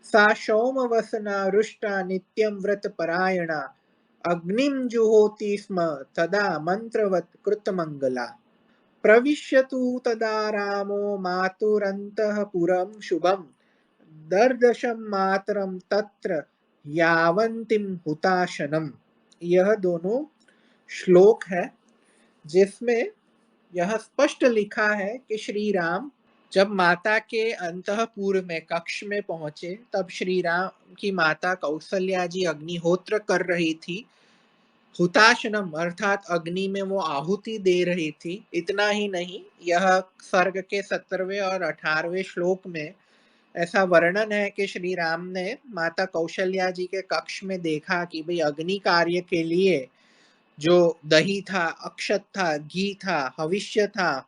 सा सौमवसना रुष्टा नित्यं व्रत परायणा अग्निं जुहोति स्म तदा मंत्रवत कृतमंगला प्रविश्यतु तदा रामो मातुरन्तःपुरं शुभं दर्दशं मातरं तत्र यावन्तीं हुताशनम। यह दोनों श्लोक है जिसमें यह स्पष्ट लिखा है कि श्री राम जब माता के अंतःपुर में कक्ष में पहुंचे, तब श्री राम की माता कौशल्या जी अग्निहोत्र कर रही थी। हुताशनम अर्थात अग्नि में वो आहुति दे रही थी। इतना ही नहीं, यह सर्ग के 17वें और 18वें श्लोक में ऐसा वर्णन है कि श्री राम ने माता कौशल्या जी के कक्ष में देखा कि भाई अग्नि कार्य के लिए जो दही था, अक्षत था, घी था, हविष्य था,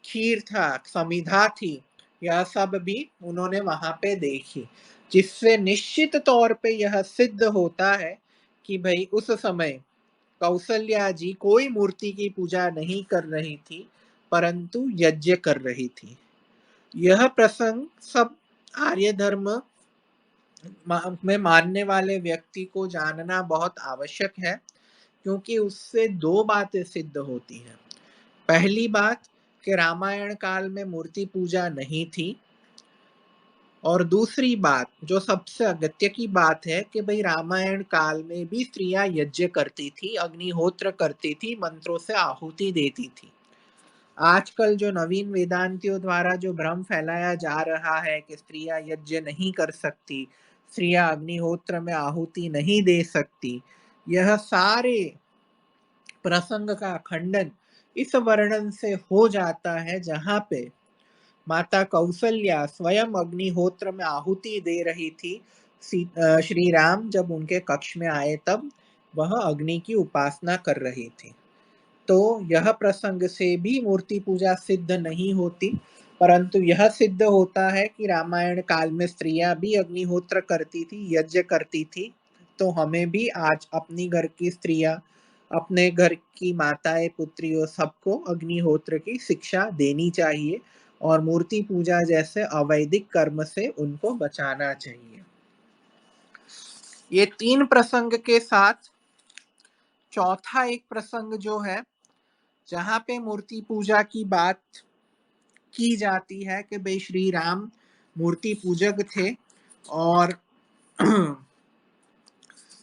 खीर था, समिधा थी, यह सब भी उन्होंने वहां पे देखी, जिससे निश्चित तौर पे यह सिद्ध होता है कि भाई उस समय कौशल्या जी कोई मूर्ति की पूजा नहीं कर रही थी, परंतु यज्ञ कर रही थी। यह प्रसंग सब आर्य धर्म में मानने वाले व्यक्ति को जानना बहुत आवश्यक है, क्योंकि उससे दो बातें सिद्ध होती हैं। पहली बात कि रामायण काल में मूर्ति पूजा नहीं थी, और दूसरी बात जो सबसे अगत्य की बात है कि भाई रामायण काल में भी स्त्रियां यज्ञ करती थी, अग्निहोत्र करती थी, मंत्रों से आहुति देती थी। आजकल जो नवीन वेदांतियों द्वारा जो भ्रम फैलाया जा रहा है कि स्त्रियां यज्ञ नहीं कर सकती, स्त्रियां अग्निहोत्र में आहुति नहीं दे सकती, यह सारे प्रसंग का खंडन इस वर्णन से हो जाता है जहां पे माता कौशल्या स्वयं अग्निहोत्र में आहुति दे रही थी। श्री राम जब उनके कक्ष में आए तब वह अग्नि की उपासना कर रही थी। तो यह प्रसंग से भी मूर्ति पूजा सिद्ध नहीं होती, परंतु यह सिद्ध होता है कि रामायण काल में स्त्रियां भी अग्निहोत्र करती थी, यज्ञ करती थी। तो हमें भी आज अपनी घर की स्त्रियां, अपने घर की माताएं, पुत्रियों सबको अग्निहोत्र की शिक्षा देनी चाहिए और मूर्ति पूजा जैसे अवैदिक कर्म से उनको बचाना चाहिए। ये 3 प्रसंग के साथ चौथा एक प्रसंग जो है, जहां पे मूर्ति पूजा की बात की जाती है कि भाई श्री राम मूर्ति पूजक थे और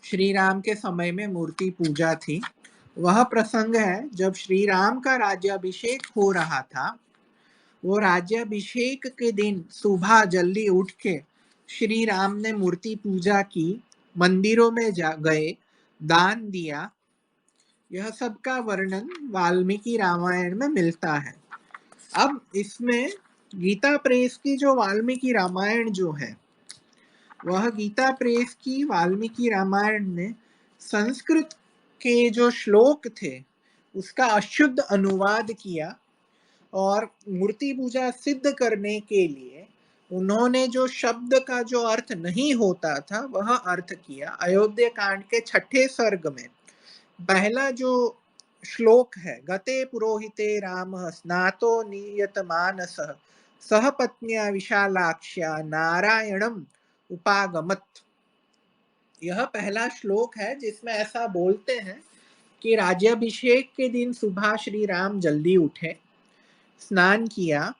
श्री राम के समय में मूर्ति पूजा थी। वह प्रसंग है जब श्री राम का राज्याभिषेक हो रहा था। वो राज्याभिषेक के दिन सुबह जल्दी उठ के श्री राम ने मूर्ति पूजा की, मंदिरों में जा गए, दान दिया। यह सब का वर्णन वाल्मीकि रामायण में मिलता है। अब इसमें गीता प्रेस की जो वाल्मीकि रामायण जो है, वह गीता प्रेस की वाल्मीकि रामायण ने संस्कृत के जो श्लोक थे उसका अशुद्ध अनुवाद किया, और मूर्ति पूजा सिद्ध करने के लिए उन्होंने जो शब्द का जो अर्थ नहीं होता था वह अर्थ किया। अयोध्या कांड के 6ठे सर्ग में पहला जो श्लोक है, गते पुरोहिते राम स्नातो नियतमानसः सह पत्न्या विशालाक्ष्या नारायणम उपागमत। यह पहला श्लोक है जिसमें ऐसा बोलते हैं कि राज्याभिषेक के दिन सुबह श्री राम जल्दी उठे, स्नान किया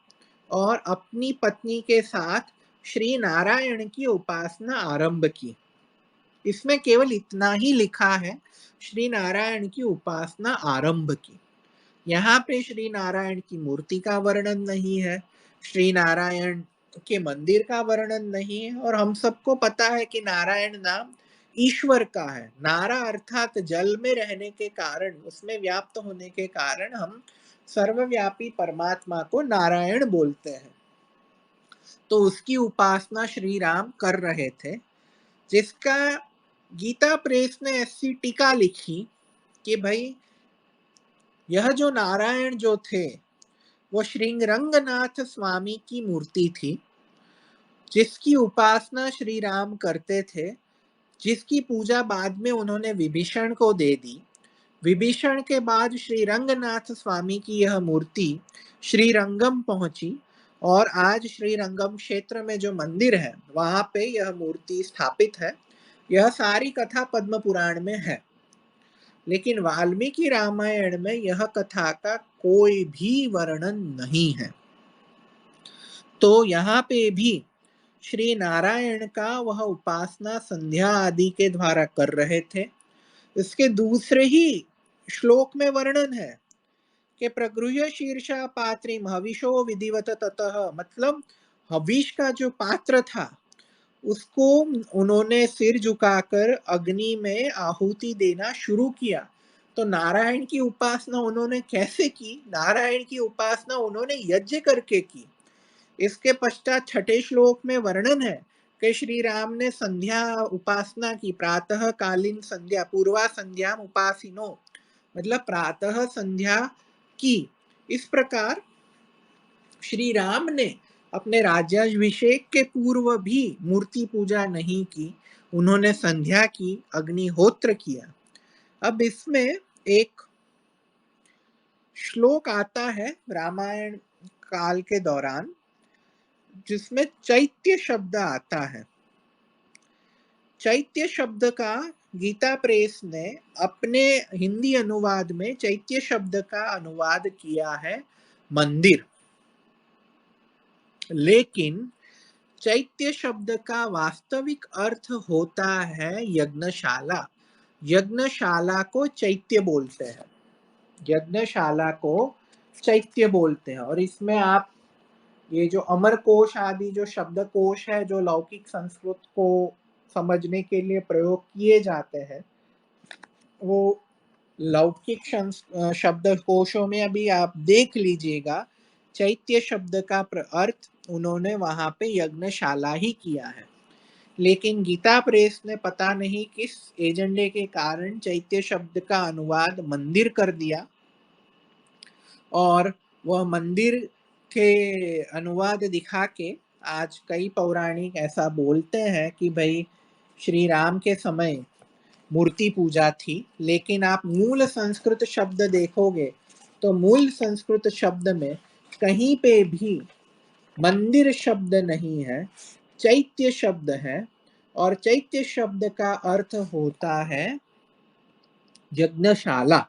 और अपनी पत्नी के साथ श्री नारायण की उपासना आरंभ की। इसमें केवल इतना ही लिखा है, श्री नारायण की उपासना आरंभ की। यहाँ पे श्री नारायण की मूर्ति का वर्णन नहीं है, श्री नारायण के मंदिर का वर्णन नहीं है, और हम सबको पता है कि नारायण नाम ईश्वर का है। नारा अर्थात जल में रहने के कारण, उसमें व्याप्त होने के कारण हम सर्वव्यापी परमात्मा को नारायण बोलते हैं। तो उसकी उपासना श्री राम कर रहे थे, जिसका गीता प्रेस ने ऐसी टीका लिखी कि भाई यह जो नारायण जो थे वो श्रृंगरंगनाथ स्वामी की मूर्ति थी, जिसकी उपासना श्री राम करते थे, जिसकी पूजा बाद में उन्होंने विभीषण को दे दी। विभीषण के बाद श्री रंगनाथ स्वामी की यह मूर्ति श्रीरंगम पहुंची और आज श्रीरंगम क्षेत्र में जो मंदिर है वहां पे यह मूर्ति स्थापित है। यह सारी कथा पद्म पुराण में है, लेकिन वाल्मीकि रामायण में यह कथा का कोई भी वर्णन नहीं है। तो यहाँ पे भी श्री नारायण का वह उपासना संध्या आदि के द्वारा कर रहे थे। इसके दूसरे ही श्लोक में वर्णन है कि प्रगृह्य शीर्षा पात्रिम हविषो विधिवत ततः, मतलब हविष का जो पात्र था उसको उन्होंने सिर झुकाकर अग्नि में आहुति देना शुरू किया। तो नारायण की उपासना उन्होंने कैसे की? नारायण की उपासना उन्होंने यज्ञ करके की। इसके पश्चात छठे श्लोक में वर्णन है कि श्री राम ने संध्या उपासना की, प्रातः कालीन संध्या पूर्वा संध्या उपासिनो, मतलब प्रातः संध्या की। इस प्रकार श्री राम ने अपने राज्याभिषेक के पूर्व भी मूर्ति पूजा नहीं की, उन्होंने संध्या की, अग्निहोत्र किया। अब इसमें एक श्लोक आता है रामायण काल के दौरान जिसमें चैत्य शब्द आता है। चैत्य शब्द का गीता प्रेस ने अपने हिंदी अनुवाद में चैत्य शब्द का अनुवाद किया है मंदिर, लेकिन चैत्य शब्द का वास्तविक अर्थ होता है यज्ञशाला। यज्ञशाला को चैत्य बोलते हैं, यज्ञशाला को चैत्य बोलते हैं। और इसमें आप ये जो अमर कोश आदि जो शब्द कोश है जो लौकिक संस्कृत को समझने के लिए प्रयोग किए जाते हैं, वो लौकिक शब्द कोशों में अभी आप देख लीजिएगा, चैत्य शब्द का अर्थ उन्होंने वहां पे यज्ञशाला ही किया है। लेकिन गीता प्रेस ने पता नहीं किस एजेंडे के कारण चैत्य शब्द का अनुवाद मंदिर कर दिया, और वह मंदिर के अनुवाद दिखा के आज कई पौराणिक ऐसा बोलते हैं कि भाई श्री राम के समय मूर्ति पूजा थी। लेकिन आप मूल संस्कृत शब्द देखोगे तो मूल संस्कृत शब्द में कहीं पे भी मंदिर शब्द नहीं है, चैत्य शब्द है, और चैत्य शब्द का अर्थ होता है यज्ञशाला।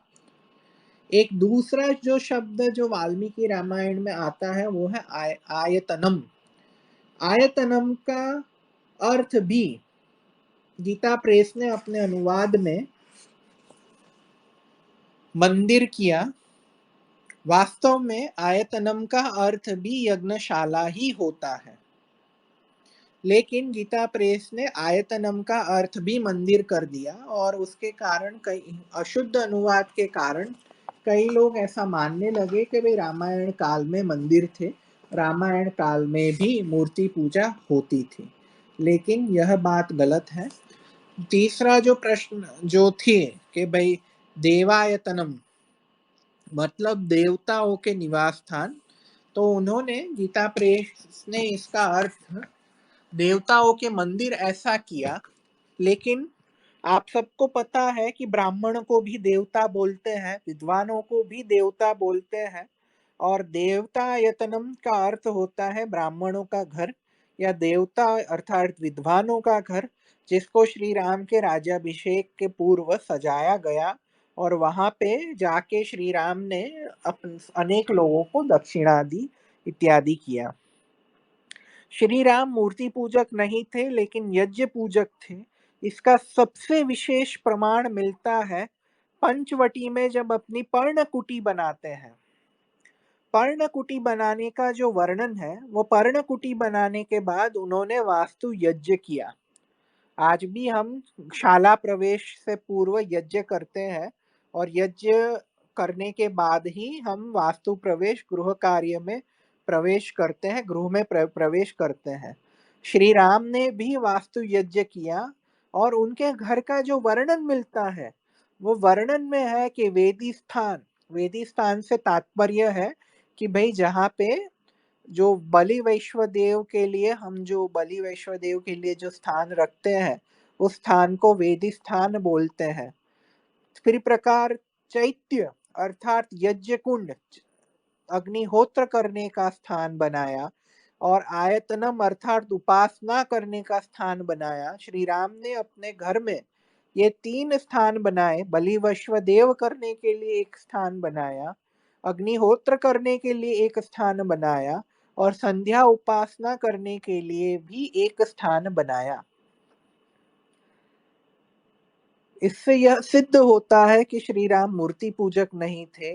एक दूसरा जो शब्द जो वाल्मीकि रामायण में आता है वो है आयतनम। आयतनम का अर्थ भी गीता प्रेस ने अपने अनुवाद में मंदिर किया। वास्तव में आयतनम का अर्थ भी यज्ञशाला ही होता है, लेकिन गीता प्रेस ने आयतनम का अर्थ भी मंदिर कर दिया, और उसके कारण कई अशुद्ध अनुवाद के कारण कई लोग ऐसा मानने लगे कि भाई रामायण काल में मंदिर थे, रामायण काल में भी मूर्ति पूजा होती थी, लेकिन यह बात गलत है। तीसरा जो प्रश्न जो थे कि भाई देवायतनम मतलब देवताओं के निवास स्थान, तो उन्होंने गीता प्रेस ने इसका अर्थ देवताओं के मंदिर ऐसा किया। लेकिन आप सबको पता है कि ब्राह्मणों को भी देवता बोलते हैं, विद्वानों को भी देवता बोलते हैं, और देवता यतनम का अर्थ होता है ब्राह्मणों का घर या देवता अर्थात विद्वानों का घर, जिसको श्री राम के राज्याभिषेक के पूर्व सजाया गया, और वहां पे जाके श्री राम ने अनेक लोगों को दक्षिणा दी इत्यादि किया। श्री राम मूर्ति पूजक नहीं थे लेकिन यज्ञ पूजक थे। इसका सबसे विशेष प्रमाण मिलता है पंचवटी में जब अपनी पर्णकुटी बनाते हैं। पर्णकुटी बनाने का जो वर्णन है वो पर्णकुटी बनाने के बाद उन्होंने वास्तु यज्ञ किया। आज भी हम शाला प्रवेश से पूर्व यज्ञ करते हैं, और यज्ञ करने के बाद ही हम वास्तु प्रवेश गृह कार्य में प्रवेश करते हैं, गृह में प्रवेश करते हैं। श्री राम ने भी वास्तु यज्ञ किया, और उनके घर का जो वर्णन मिलता है वो वर्णन में है कि वेदी स्थान से तात्पर्य है कि भाई जहाँ पे जो बलि वैश्वदेव के लिए हम जो बलि वैश्वदेव के लिए जो स्थान रखते हैं उस स्थान को वेदी स्थान बोलते हैं। फिर प्रकार चैत्य अर्थात यज्ञ कुंड अग्निहोत्र करने का स्थान बनाया और आयतनम अर्थात उपासना करने का स्थान बनाया। श्री राम ने अपने घर में ये तीन स्थान बनाए। बलि वैश्वदेव करने के लिए एक स्थान बनाया, अग्निहोत्र करने के लिए एक स्थान बनाया और संध्या उपासना करने के लिए भी एक स्थान बनाया। इससे यह सिद्ध होता है कि श्री राम मूर्ति पूजक नहीं थे,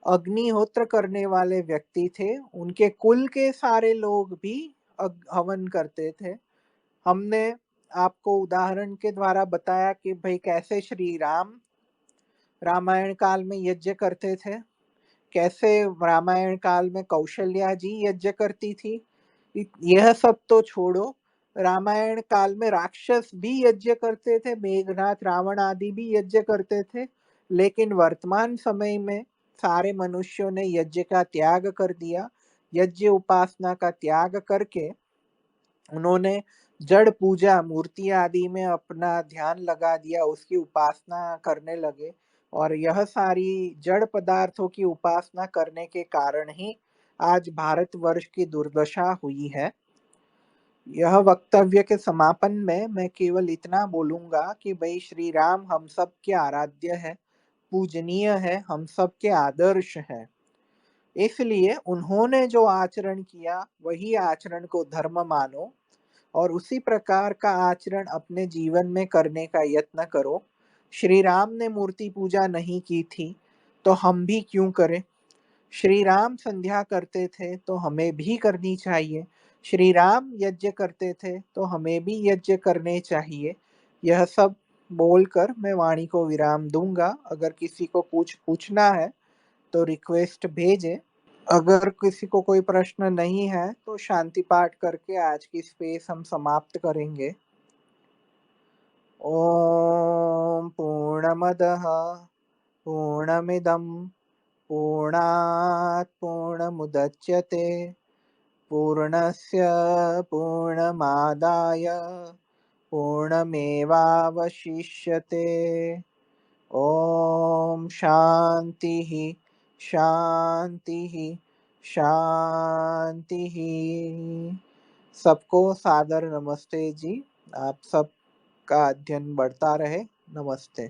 अग्निहोत्र करने वाले व्यक्ति थे। उनके कुल के सारे लोग भी हवन करते थे। हमने आपको उदाहरण के द्वारा बताया कि भाई कैसे श्री राम रामायण काल में यज्ञ करते थे, कैसे रामायण काल में कौशल्या जी यज्ञ करती थी। यह सब तो छोड़ो, रामायण काल में राक्षस भी यज्ञ करते थे, मेघनाथ रावण आदि भी यज्ञ करते थे। लेकिन वर्तमान समय में सारे मनुष्यों ने यज्ञ का त्याग कर दिया। यज्ञ उपासना का त्याग करके उन्होंने जड़ पूजा मूर्ति आदि में अपना ध्यान लगा दिया, उसकी उपासना करने लगे। और यह सारी जड़ पदार्थों की उपासना करने के कारण ही आज भारतवर्ष की दुर्दशा हुई है। यह वक्तव्य के समापन में मैं केवल इतना बोलूंगा कि भाई श्री राम हम सब के आराध्य है, पूजनीय है, हम सब के आदर्श है। इसलिए उन्होंने जो आचरण किया वही आचरण को धर्म मानो और उसी प्रकार का आचरण अपने जीवन में करने का यत्न करो। श्री राम ने मूर्ति पूजा नहीं की थी तो हम भी क्यों करें? श्री राम संध्या करते थे तो हमें भी करनी चाहिए। श्री राम यज्ञ करते थे तो हमें भी यज्ञ करने चाहिए। यह सब बोलकर मैं वाणी को विराम दूंगा। अगर किसी को कुछ पूछना है तो रिक्वेस्ट भेजें। अगर किसी को कोई प्रश्न नहीं है तो शांति पाठ करके आज की स्पेस हम समाप्त करेंगे। ओम पूर्णमदः पूर्णमिदं पूर्णात् पूर्णमुदच्यते पूर्णस्य पूर्णमादाय पूर्णमेवावशिष्यते। ओम शांति शांति शांति। सबको सादर नमस्ते जी। आप सबका अध्ययन बढ़ता रहे। नमस्ते।